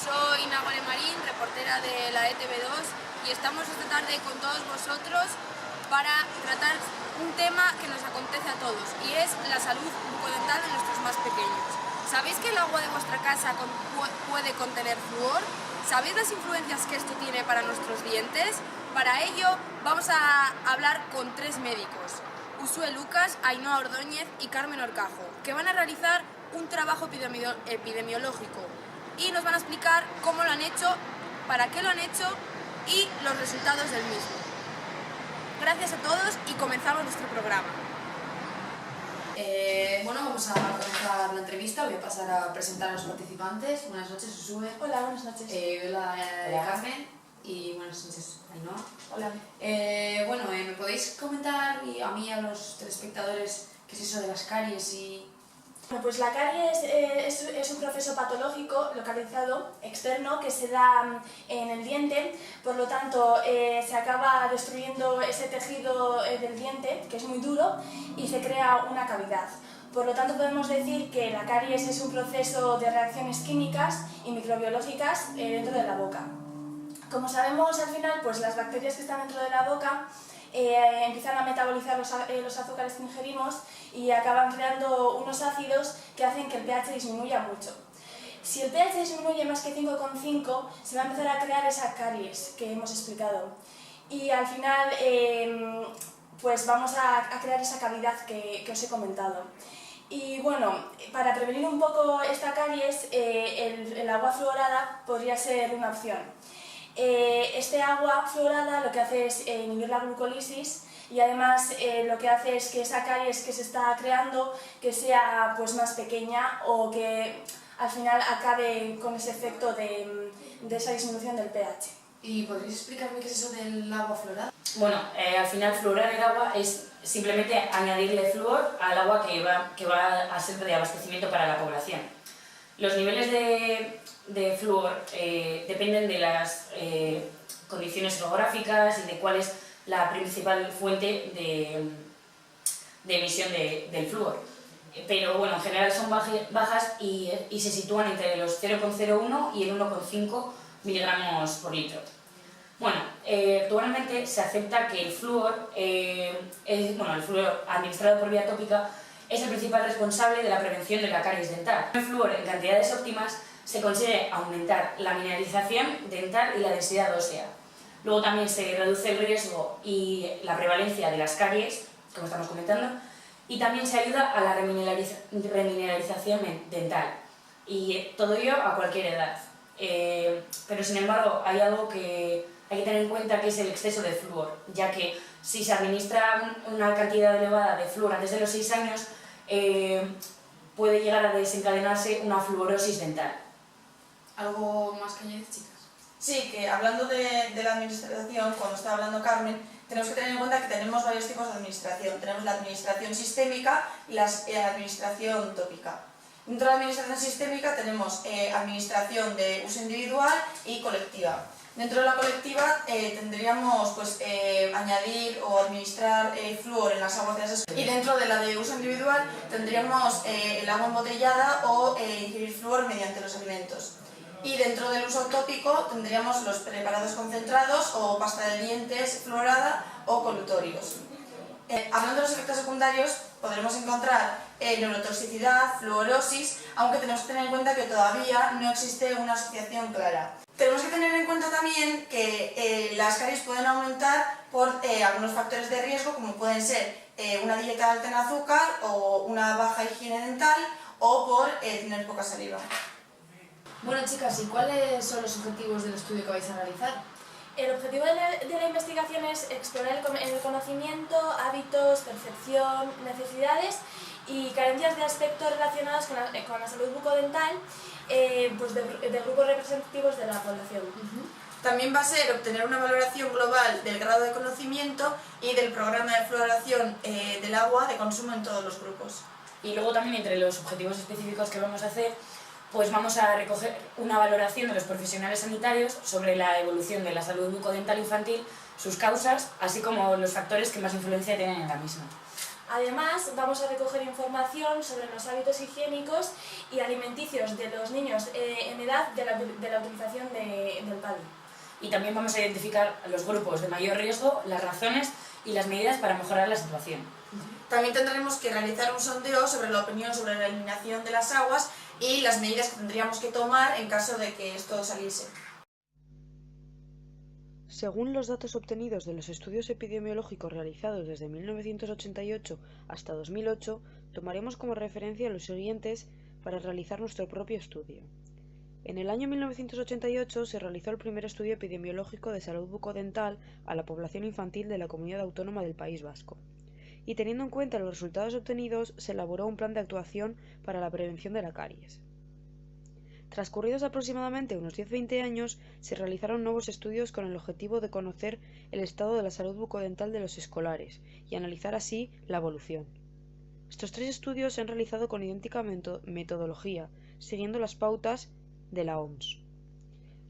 soy Nagore Marín, reportera de la ETV2 y estamos esta tarde con todos vosotros para tratar un tema que nos acontece a todos y es la salud bucodental de nuestros más pequeños. ¿Sabéis que el agua de vuestra casa puede contener flúor? ¿Sabéis las influencias que esto tiene para nuestros dientes? Para ello vamos a hablar con tres médicos, Uxue Lucas, Ainhoa Ordóñez y Carmen Horcajo, que van a realizar un trabajo epidemiológico y nos van a explicar cómo lo han hecho, para qué lo han hecho y los resultados del mismo. Gracias a todos y comenzamos nuestro programa. Bueno, vamos a comenzar la entrevista. Voy a pasar a presentar a los participantes. Buenas noches, Uxue. Hola, buenas noches. Hola, Carmen. Y buenas noches, Ainhoa. Hola. Bueno, ¿me podéis comentar y a mí y a los telespectadores qué es eso de las caries y...? Bueno, pues la caries es un proceso patológico localizado, externo, que se da en el diente. Por lo tanto, se acaba destruyendo ese tejido del diente, que es muy duro, y se crea una cavidad. Por lo tanto, podemos decir que la caries es un proceso de reacciones químicas y microbiológicas dentro de la boca. Como sabemos, al final, pues las bacterias que están dentro de la boca empiezan a metabolizar los azúcares que ingerimos y acaban creando unos ácidos que hacen que el pH disminuya mucho. Si el pH disminuye más que 5,5, se va a empezar a crear esa caries que hemos explicado. Y al final, pues vamos a crear esa cavidad que os he comentado. Y bueno, para prevenir un poco esta caries, el agua fluorada podría ser una opción. Este agua fluorada lo que hace es inhibir la glucólisis y además lo que hace es que esa caries que se está creando que sea pues más pequeña o que al final acabe con ese efecto de esa disminución del pH. ¿Y podríais explicarme qué es eso del agua fluorada? Bueno, al final fluorar el agua es simplemente añadirle flúor al agua que va a ser de abastecimiento para la población. Los niveles de flúor dependen de las condiciones geográficas y de cuál es la principal fuente de emisión del flúor. Pero bueno, en general son bajas y se sitúan entre los 0,01 y el 1,5 miligramos por litro. Bueno, actualmente se acepta que el flúor administrado por vía tópica es el principal responsable de la prevención de la caries dental. El flúor en cantidades óptimas se consigue aumentar la mineralización dental y la densidad ósea. Luego también se reduce el riesgo y la prevalencia de las caries, como estamos comentando, y también se ayuda a la remineralización dental, y todo ello a cualquier edad. Pero sin embargo hay algo que hay que tener en cuenta, que es el exceso de flúor, ya que si se administra una cantidad elevada de flúor antes de los 6 años, puede llegar a desencadenarse una fluorosis dental. ¿Algo más que añadir, chicas? Sí, que hablando de la administración, cuando estaba hablando Carmen, tenemos que tener en cuenta que tenemos varios tipos de administración. Tenemos la administración sistémica y la administración tópica. Dentro de la administración sistémica tenemos administración de uso individual y colectiva. Dentro de la colectiva tendríamos pues, añadir o administrar flúor en las aguas de las escuelas. Y dentro de la de uso individual tendríamos el agua embotellada o ingerir flúor mediante los alimentos. Y dentro del uso tópico tendríamos los preparados concentrados o pasta de dientes fluorada o colutorios. Hablando de los efectos secundarios, podremos encontrar neurotoxicidad, fluorosis, aunque tenemos que tener en cuenta que todavía no existe una asociación clara. Tenemos que tener en cuenta también que las caries pueden aumentar por algunos factores de riesgo, como pueden ser una dieta alta en azúcar o una baja higiene dental o por tener poca saliva. Bueno, chicas, ¿y cuáles son los objetivos del estudio que vais a realizar? El objetivo de la investigación es explorar el conocimiento, hábitos, percepción, necesidades y carencias de aspectos relacionados con la salud bucodental pues de grupos representativos de la población. También va a ser obtener una valoración global del grado de conocimiento y del programa de fluoración del agua de consumo en todos los grupos. Y luego también, entre los objetivos específicos que vamos a hacer, pues vamos a recoger una valoración de los profesionales sanitarios sobre la evolución de la salud bucodental infantil, sus causas, así como los factores que más influencia tienen en la misma. Además, vamos a recoger información sobre los hábitos higiénicos y alimenticios de los niños en edad de la utilización del PADI. Y también vamos a identificar los grupos de mayor riesgo, las razones y las medidas para mejorar la situación. También tendremos que realizar un sondeo sobre la opinión sobre la eliminación de las aguas y las medidas que tendríamos que tomar en caso de que esto saliese. Según los datos obtenidos de los estudios epidemiológicos realizados desde 1988 hasta 2008, tomaremos como referencia los siguientes para realizar nuestro propio estudio. En el año 1988 se realizó el primer estudio epidemiológico de salud bucodental a la población infantil de la Comunidad Autónoma del País Vasco, y teniendo en cuenta los resultados obtenidos, se elaboró un plan de actuación para la prevención de la caries. Transcurridos aproximadamente unos 10-20 años, se realizaron nuevos estudios con el objetivo de conocer el estado de la salud bucodental de los escolares y analizar así la evolución. Estos 3 estudios se han realizado con idéntica metodología, siguiendo las pautas de la OMS.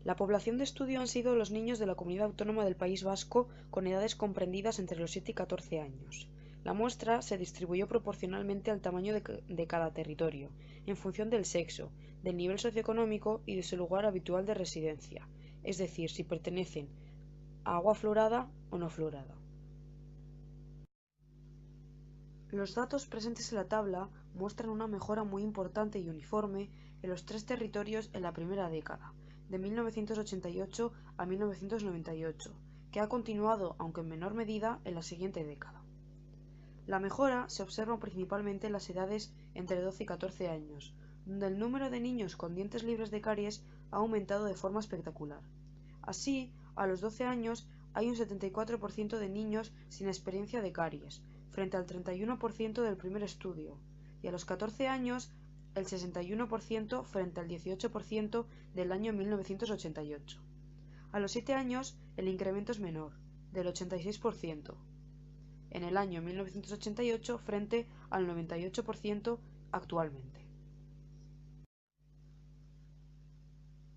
La población de estudio han sido los niños de la Comunidad Autónoma del País Vasco con edades comprendidas entre los 7 y 14 años. La muestra se distribuyó proporcionalmente al tamaño de cada territorio, en función del sexo, del nivel socioeconómico y de su lugar habitual de residencia, es decir, si pertenecen a agua fluorada o no fluorada. Los datos presentes en la tabla muestran una mejora muy importante y uniforme en los 3 territorios en la primera década, de 1988 a 1998, que ha continuado, aunque en menor medida, en la siguiente década. La mejora se observa principalmente en las edades entre 12 y 14 años, donde el número de niños con dientes libres de caries ha aumentado de forma espectacular. Así, a los 12 años hay un 74% de niños sin experiencia de caries, frente al 31% del primer estudio, y a los 14 años el 61% frente al 18% del año 1988. A los 7 años el incremento es menor, del 86%. En el año 1988 frente al 98% actualmente.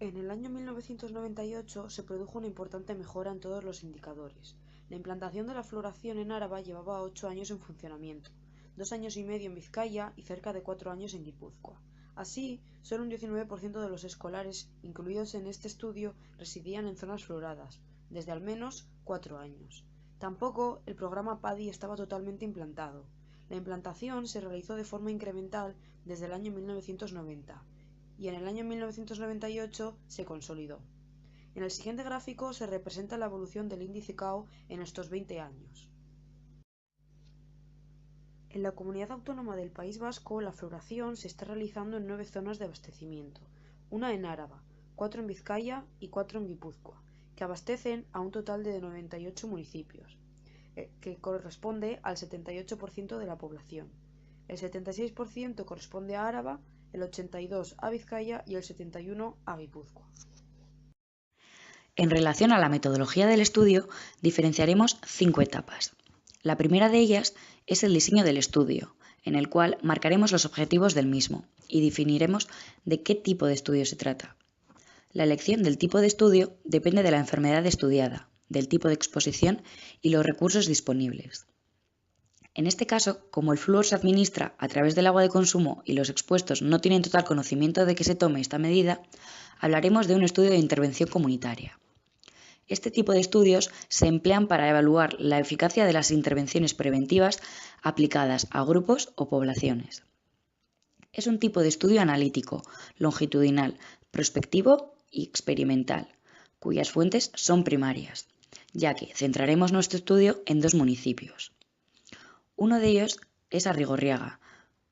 En el año 1998 se produjo una importante mejora en todos los indicadores. La implantación de la fluoración en Áraba llevaba 8 años en funcionamiento, 2 años y medio en Vizcaya y cerca de 4 años en Guipúzcoa. Así, solo un 19% de los escolares incluidos en este estudio residían en zonas fluoradas, desde al menos 4 años. Tampoco el programa PADI estaba totalmente implantado. La implantación se realizó de forma incremental desde el año 1990 y en el año 1998 se consolidó. En el siguiente gráfico se representa la evolución del índice CAO en estos 20 años. En la Comunidad Autónoma del País Vasco, la fluoración se está realizando en 9 zonas de abastecimiento, una en Áraba, 4 en Vizcaya y 4 en Guipúzcoa, que abastecen a un total de 98 municipios, que corresponde al 78% de la población. El 76% corresponde a Áraba, el 82% a Vizcaya y el 71% a Guipúzcoa. En relación a la metodología del estudio, diferenciaremos 5 etapas. La primera de ellas es el diseño del estudio, en el cual marcaremos los objetivos del mismo y definiremos de qué tipo de estudio se trata. La elección del tipo de estudio depende de la enfermedad estudiada, del tipo de exposición y los recursos disponibles. En este caso, como el flúor se administra a través del agua de consumo y los expuestos no tienen total conocimiento de que se tome esta medida, hablaremos de un estudio de intervención comunitaria. Este tipo de estudios se emplean para evaluar la eficacia de las intervenciones preventivas aplicadas a grupos o poblaciones. Es un tipo de estudio analítico, longitudinal, prospectivo y experimental, cuyas fuentes son primarias, ya que centraremos nuestro estudio en 2 municipios. Uno de ellos es Arrigorriaga,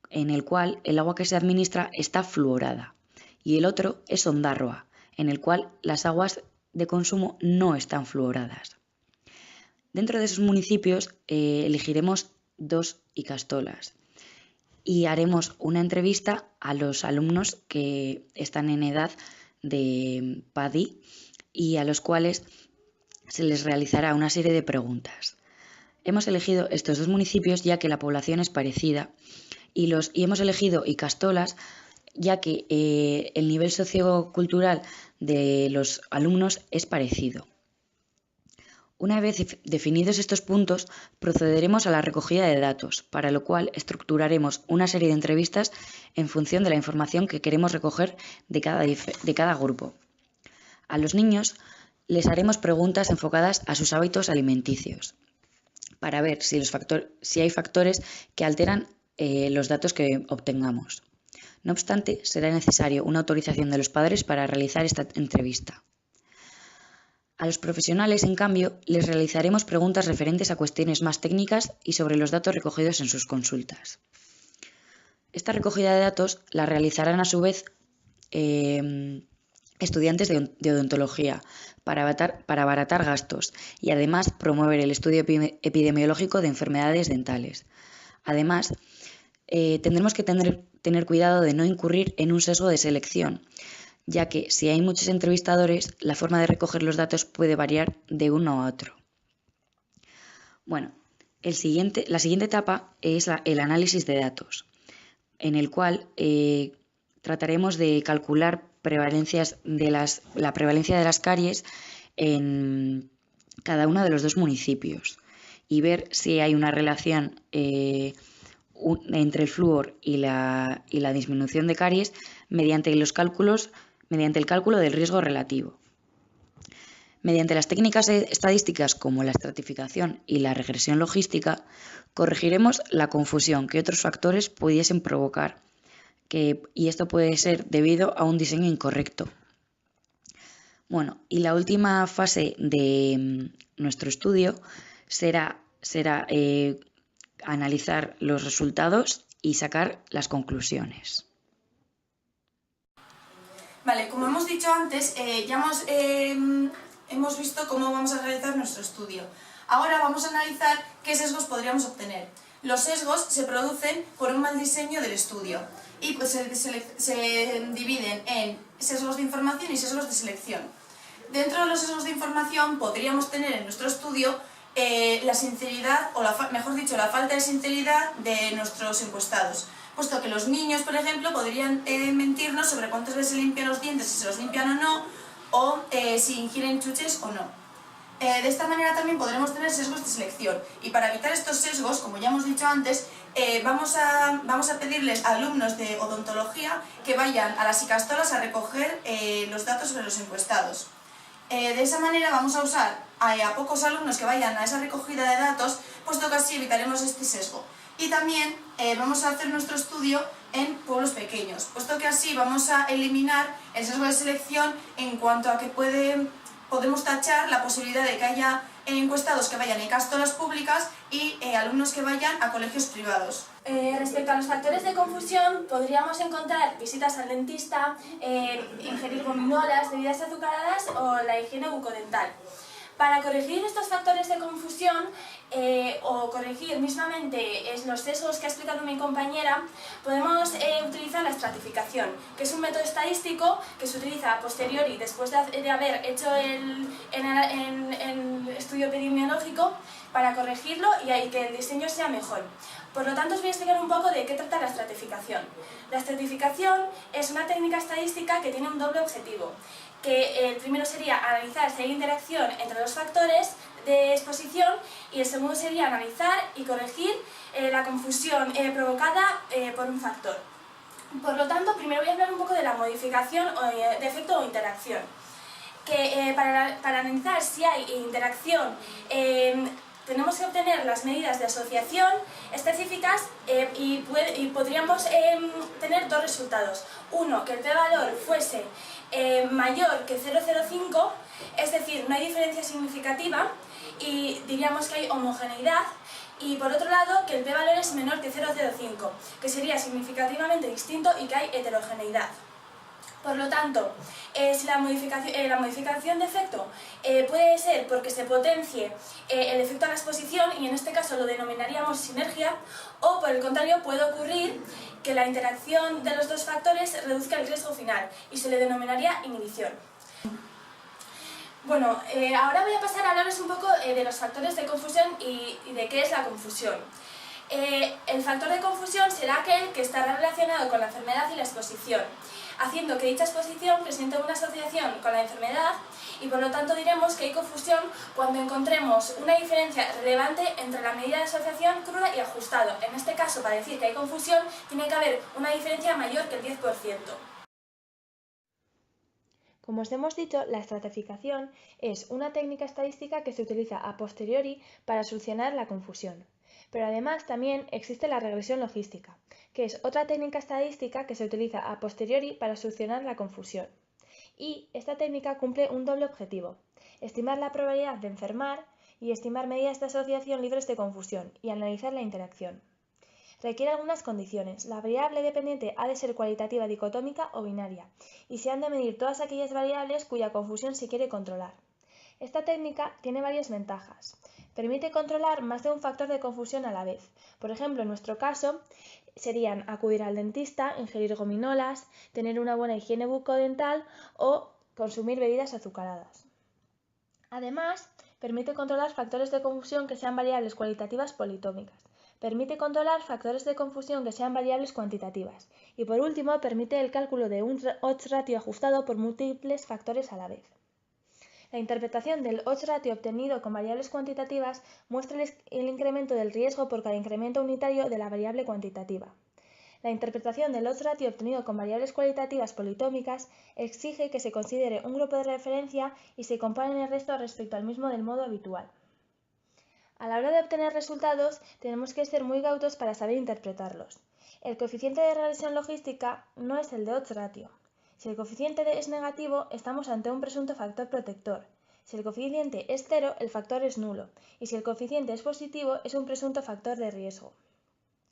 en el cual el agua que se administra está fluorada, y el otro es Ondarroa, en el cual las aguas de consumo no están fluoradas. Dentro de esos municipios elegiremos 2 ikastolas y haremos una entrevista a los alumnos que están en edad de PADI y a los cuales se les realizará una serie de preguntas. Hemos elegido estos 2 municipios ya que la población es parecida y hemos elegido ikastolas ya que el nivel sociocultural de los alumnos es parecido. Una vez definidos estos puntos, procederemos a la recogida de datos, para lo cual estructuraremos una serie de entrevistas en función de la información que queremos recoger de cada grupo. A los niños les haremos preguntas enfocadas a sus hábitos alimenticios, para ver si hay factores que alteran los datos que obtengamos. No obstante, será necesario una autorización de los padres para realizar esta entrevista. A los profesionales, en cambio, les realizaremos preguntas referentes a cuestiones más técnicas y sobre los datos recogidos en sus consultas. Esta recogida de datos la realizarán a su vez estudiantes de odontología para abaratar gastos y además promover el estudio epidemiológico de enfermedades dentales. Además, tendremos que tener cuidado de no incurrir en un sesgo de selección, ya que si hay muchos entrevistadores, la forma de recoger los datos puede variar de uno a otro. Bueno, la siguiente etapa es el análisis de datos, en el cual trataremos de calcular la prevalencia de las caries en cada uno de los 2 municipios y ver si hay una relación entre el flúor y la disminución de caries mediante el cálculo del riesgo relativo. Mediante las técnicas estadísticas como la estratificación y la regresión logística, corregiremos la confusión que otros factores pudiesen provocar, y esto puede ser debido a un diseño incorrecto. Bueno, y la última fase de nuestro estudio será analizar los resultados y sacar las conclusiones. Vale, como hemos dicho antes, ya hemos visto cómo vamos a realizar nuestro estudio. Ahora vamos a analizar qué sesgos podríamos obtener. Los sesgos se producen por un mal diseño del estudio y pues se dividen en sesgos de información y sesgos de selección. Dentro de los sesgos de información podríamos tener en nuestro estudio la sinceridad, o mejor dicho, la falta de sinceridad de nuestros encuestados, puesto que los niños, por ejemplo, podrían mentirnos sobre cuántas veces se limpian los dientes, si se los limpian o no, o si ingieren chuches o no. De esta manera también podremos tener sesgos de selección, y para evitar estos sesgos, como ya hemos dicho antes, vamos a pedirles a alumnos de odontología que vayan a las icastolas a recoger los datos sobre los encuestados. De esa manera vamos a usar a pocos alumnos que vayan a esa recogida de datos, puesto que así evitaremos este sesgo. Y también vamos a hacer nuestro estudio en pueblos pequeños, puesto que así vamos a eliminar el sesgo de selección en cuanto a que podemos tachar la posibilidad de que haya encuestados que vayan a icastolas públicas y alumnos que vayan a colegios privados. Respecto a los factores de confusión, podríamos encontrar visitas al dentista, ingerir gominolas, bebidas azucaradas o la higiene bucodental. Para corregir estos factores de confusión o corregir mismamente los sesgos que ha explicado mi compañera, podemos utilizar la estratificación, que es un método estadístico que se utiliza a posteriori, después de haber hecho el estudio epidemiológico, para corregirlo y que el diseño sea mejor. Por lo tanto, os voy a explicar un poco de qué trata la estratificación. La estratificación es una técnica estadística que tiene un doble objetivo, que el primero sería analizar si hay interacción entre los factores de exposición y el segundo sería analizar y corregir la confusión provocada por un factor. Por lo tanto, primero voy a hablar un poco de la modificación de efecto o interacción. Que para analizar si hay interacción tenemos que obtener las medidas de asociación específicas y podríamos tener 2 resultados. Uno, que el p-valor fuese mayor que 0,05, es decir, no hay diferencia significativa y diríamos que hay homogeneidad, y por otro lado, que el p-valor es menor que 0,05, que sería significativamente distinto y que hay heterogeneidad. Por lo tanto, si la modificación de efecto puede ser porque se potencie el efecto a la exposición, y en este caso lo denominaríamos sinergia, o por el contrario puede ocurrir que la interacción de los 2 factores reduzca el riesgo final y se le denominaría inhibición. Bueno, ahora voy a pasar a hablaros un poco de los factores de confusión y de qué es la confusión. El factor de confusión será aquel que estará relacionado con la enfermedad y la exposición, haciendo que dicha exposición presente una asociación con la enfermedad y por lo tanto diremos que hay confusión cuando encontremos una diferencia relevante entre la medida de asociación cruda y ajustado. En este caso, para decir que hay confusión, tiene que haber una diferencia mayor que el 10%. Como os hemos dicho, la estratificación es una técnica estadística que se utiliza a posteriori para solucionar la confusión. Pero además también existe la regresión logística, que es otra técnica estadística que se utiliza a posteriori para solucionar la confusión. Y esta técnica cumple un doble objetivo: estimar la probabilidad de enfermar y estimar medidas de asociación libres de confusión y analizar la interacción. Requiere algunas condiciones. La variable dependiente ha de ser cualitativa dicotómica o binaria, y se han de medir todas aquellas variables cuya confusión se quiere controlar. Esta técnica tiene varias ventajas. Permite controlar más de un factor de confusión a la vez. Por ejemplo, en nuestro caso, serían acudir al dentista, ingerir gominolas, tener una buena higiene bucodental o consumir bebidas azucaradas. Además, permite controlar factores de confusión que sean variables cualitativas politómicas. Permite controlar factores de confusión que sean variables cuantitativas. Y por último, permite el cálculo de un odds ratio ajustado por múltiples factores a la vez. La interpretación del odds ratio obtenido con variables cuantitativas muestra el incremento del riesgo por cada incremento unitario de la variable cuantitativa. La interpretación del odds ratio obtenido con variables cualitativas politómicas exige que se considere un grupo de referencia y se comparen el resto respecto al mismo del modo habitual. A la hora de obtener resultados, tenemos que ser muy cautos para saber interpretarlos. El coeficiente de regresión logística no es el de odds ratio. Si el coeficiente es negativo, estamos ante un presunto factor protector. Si el coeficiente es cero, el factor es nulo. Y si el coeficiente es positivo, es un presunto factor de riesgo.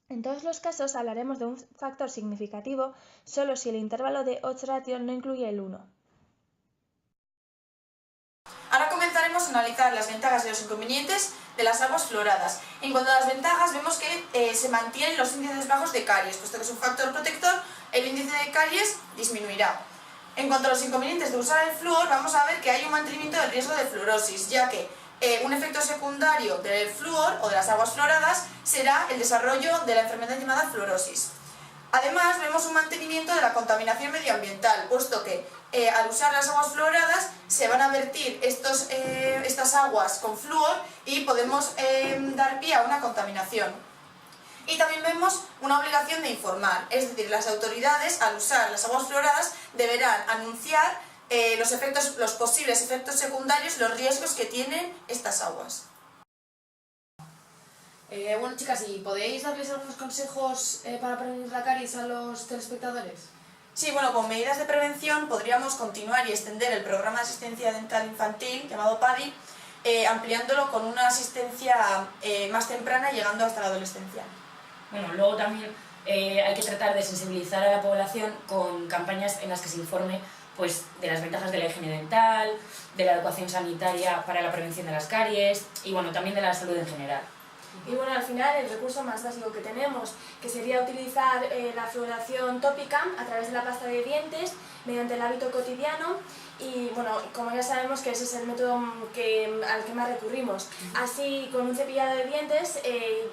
En todos los casos hablaremos de un factor significativo solo si el intervalo de odds ratio no incluye el 1. Ahora comenzaremos a analizar las ventajas y los inconvenientes de las aguas fluoradas. En cuanto a las ventajas, vemos que se mantienen los índices bajos de caries, puesto que es un factor protector, el índice de caries disminuirá. En cuanto a los inconvenientes de usar el flúor, vamos a ver que hay un mantenimiento del riesgo de fluorosis, ya que un efecto secundario del flúor o de las aguas fluoradas será el desarrollo de la enfermedad llamada fluorosis. Además, vemos un mantenimiento de la contaminación medioambiental, puesto que al usar las aguas fluoradas se van a vertir estas aguas con flúor y podemos dar pie a una contaminación. Y también vemos una obligación de informar, es decir, las autoridades al usar las aguas fluoradas deberán anunciar los posibles efectos secundarios, los riesgos que tienen estas aguas. Bueno, chicas, ¿y podéis darles algunos consejos para prevenir la caries a los telespectadores? Sí, bueno, con medidas de prevención podríamos continuar y extender el programa de asistencia dental infantil llamado PADI, ampliándolo con una asistencia más temprana, llegando hasta la adolescencia. Bueno, luego también hay que tratar de sensibilizar a la población con campañas en las que se informe pues, de las ventajas de la higiene dental, de la educación sanitaria para la prevención de las caries y bueno, también de la salud en general. Y bueno, al final el recurso más básico que tenemos, que sería utilizar la fluoración tópica a través de la pasta de dientes mediante el hábito cotidiano y bueno, como ya sabemos que ese es el método al que más recurrimos. Así, con un cepillado de dientes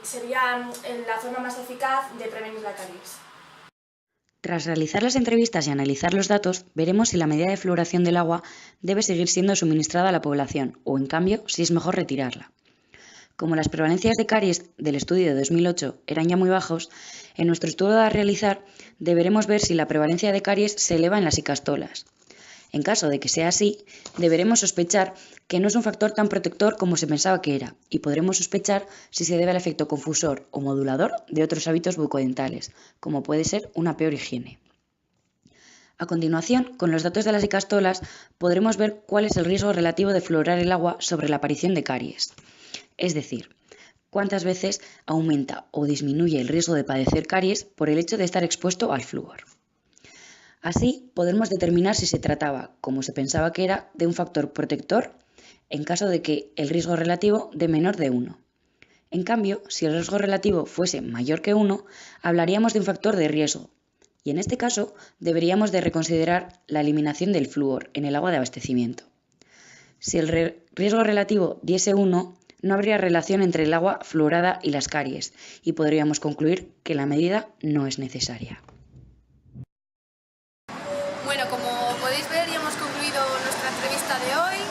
sería la forma más eficaz de prevenir la caries. Tras realizar las entrevistas y analizar los datos, veremos si la medida de fluoración del agua debe seguir siendo suministrada a la población o, en cambio, si es mejor retirarla. Como las prevalencias de caries del estudio de 2008 eran ya muy bajos, en nuestro estudio a realizar deberemos ver si la prevalencia de caries se eleva en las icastolas. En caso de que sea así, deberemos sospechar que no es un factor tan protector como se pensaba que era, y podremos sospechar si se debe al efecto confusor o modulador de otros hábitos bucodentales, como puede ser una peor higiene. A continuación, con los datos de las icastolas, podremos ver cuál es el riesgo relativo de fluorar el agua sobre la aparición de caries. Es decir, cuántas veces aumenta o disminuye el riesgo de padecer caries por el hecho de estar expuesto al flúor. Así, podremos determinar si se trataba, como se pensaba que era, de un factor protector, en caso de que el riesgo relativo de menor de 1. En cambio, si el riesgo relativo fuese mayor que 1, hablaríamos de un factor de riesgo, y en este caso deberíamos de reconsiderar la eliminación del flúor en el agua de abastecimiento. Si el riesgo relativo diese 1, no habría relación entre el agua fluorada y las caries, y podríamos concluir que la medida no es necesaria. Bueno, como podéis ver, ya hemos concluido nuestra entrevista de hoy.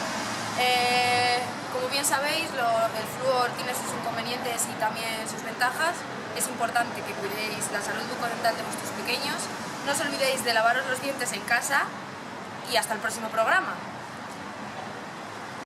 Como bien sabéis, el flúor tiene sus inconvenientes y también sus ventajas. Es importante que cuidéis la salud bucodental de vuestros pequeños. No os olvidéis de lavaros los dientes en casa y hasta el próximo programa.